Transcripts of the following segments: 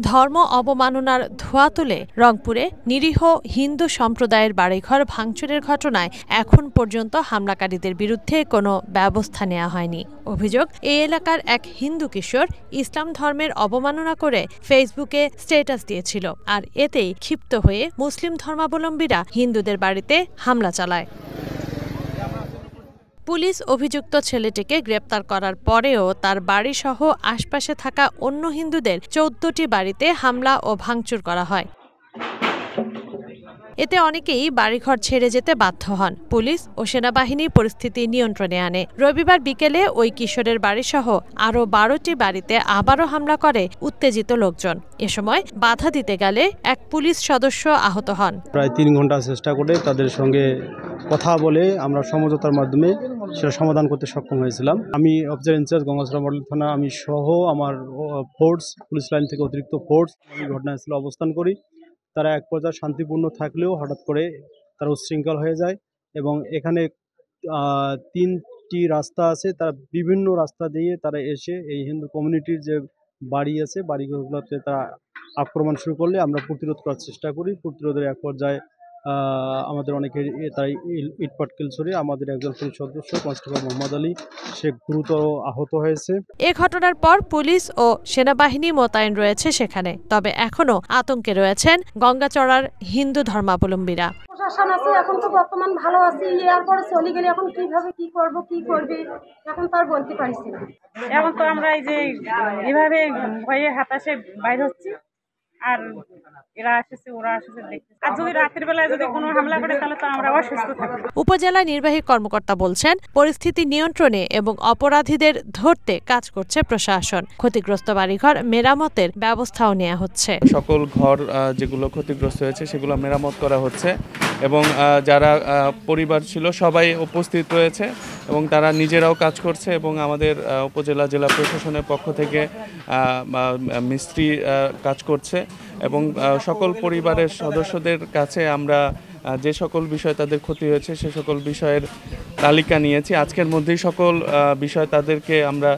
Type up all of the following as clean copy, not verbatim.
ধর্ম অবমাননার ধোঁয়া তুলে রংপুরে নিরীহ হিন্দু সম্প্রদায়ের বাড়িঘর ভাঙচুরের ঘটনায় এখন পর্যন্ত হামলাকারীদের বিরুদ্ধে কোনো ব্যবস্থা নেওয়া হয়নি। অভিযোগ, এই এলাকার এক হিন্দু কিশোর ইসলাম ধর্মের অবমাননা করে ফেসবুকে স্ট্যাটাস দিয়েছিল, আর এতেই ক্ষিপ্ত হয়ে মুসলিম ধর্মাবলম্বীরা হিন্দুদের বাড়িতে হামলা চালায়। পুলিশ অভিযুক্ত ছেলেটিকে গ্রেপ্তার করার পরেও তার বাড়িসহ আশপাশে থাকা অন্য হিন্দুদের ১৪টি বাড়িতে হামলা ও ভাঙচুর করা হয়। এতে অনেকেই বাড়িঘর ছেড়ে যেতে বাধ্য হন। পুলিশ ও সেনাবাহিনী পরিস্থিতি নিয়ন্ত্রণে আনে। রবিবার বিকেলে ওই কিশোরের বাড়িসহ আরও ১২টি বাড়িতে আবারও হামলা করে উত্তেজিত লোকজন। এ সময় বাধা দিতে গেলে এক পুলিশ সদস্য আহত হন। প্রায় ৩ ঘন্টা চেষ্টা করে তাদের সঙ্গে কথা বলে আমরা সমঝোতার মাধ্যমে সেটা সমাধান করতে সক্ষম হয়েছিলাম। আমি অফিসার ইনচার্জ গঙ্গাছড়া মডেল থানা, আমি সহ আমার ফোর্স, পুলিশ লাইন থেকে অতিরিক্ত ফোর্স এই ঘটনাস্থলে অবস্থান করি। তারা এক পর্যায়ে শান্তিপূর্ণ থাকলেও হঠাৎ করে তারা উচ্ছৃঙ্খল হয়ে যায় এবং এখানে ৩টি রাস্তা আছে, তারা বিভিন্ন রাস্তা দিয়ে তারা এসে এই হিন্দু কমিউনিটির যে বাড়ি আছে বাড়িগুলোতে তারা আক্রমণ শুরু করলে আমরা প্রতিরোধ করার চেষ্টা করি। প্রতিরোধের এক পর্যায়ে আমাদের অনেকের তাই ইটপাটকেল ছড়ে আমাদের একজন পুলিশ সদস্য কনস্টেবল মোহাম্মদ আলী সে গুরুতর আহত হয়েছে। এ ঘটনার পর পুলিশ ও সেনাবাহিনী মোতায়েন রয়েছে সেখানে, তবে এখনো আতঙ্কে রয়েছেন গঙ্গাচড়ার হিন্দু ধর্মাবলম্বীরা। প্রশাসন আছে, এখন তো বর্তমান ভালো আছি, এরপরে চলে গেলে এখন কিভাবে কি করব কি করবে এখন তার বলতে পারছি না। এখন তো আমরা এই যে এভাবে ভয়ে হতাশে বাইরে হচ্ছি, আর এরা আসছে ওরা আসছে দেখতে, আর যদি রাতের বেলায় যদি কোনো হামলা করে তাহলে তো আমরা অসুস্থ থাকবো। উপজেলা নির্বাহী কর্মকর্তা বলছেন, পরিস্থিতি নিয়ন্ত্রণে এবং অপরাধীদের ধরতে কাজ করছে প্রশাসন। ক্ষতিগ্রস্ত বাড়িঘর মেরামতের ব্যবস্থাও নেওয়া হচ্ছে। সকল ঘর যেগুলো ক্ষতিগ্রস্ত হয়েছে সেগুলো মেরামত করা হচ্ছে এবং যারা পরিবার ছিল সবাই উপস্থিত রয়েছে এবং তারা নিজেরাও কাজ করছে এবং আমাদের উপজেলা জেলা প্রশাসনের পক্ষ থেকে মিস্ত্রি কাজ করছে এবং সকল পরিবারের সদস্যদের কাছে আমরা যে সকল বিষয় তাদের ক্ষতি হয়েছে সে সকল বিষয়ের তালিকা নিয়েছি। আজকের মধ্যেই সকল বিষয় তাদেরকে আমরা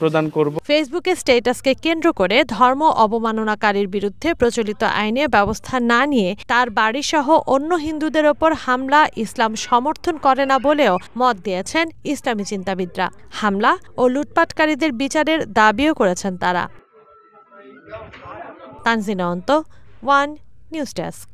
প্রদান করব। ফেসবুকে স্ট্যাটাসকে কেন্দ্র করে ধর্ম অবমাননাকারীর বিরুদ্ধে প্রচলিত আইনে ব্যবস্থা না নিয়ে তার বাড়িসহ অন্য হিন্দুদের ওপর হামলা ইসলাম সমর্থন করে না বলেও মত দিয়েছেন ইসলামী চিন্তাবিদরা। হামলা ও লুটপাটকারীদের বিচারের দাবিও করেছেন তারা। তানজিনা অন্ত, ওয়ান নিউজ ডেস্ক।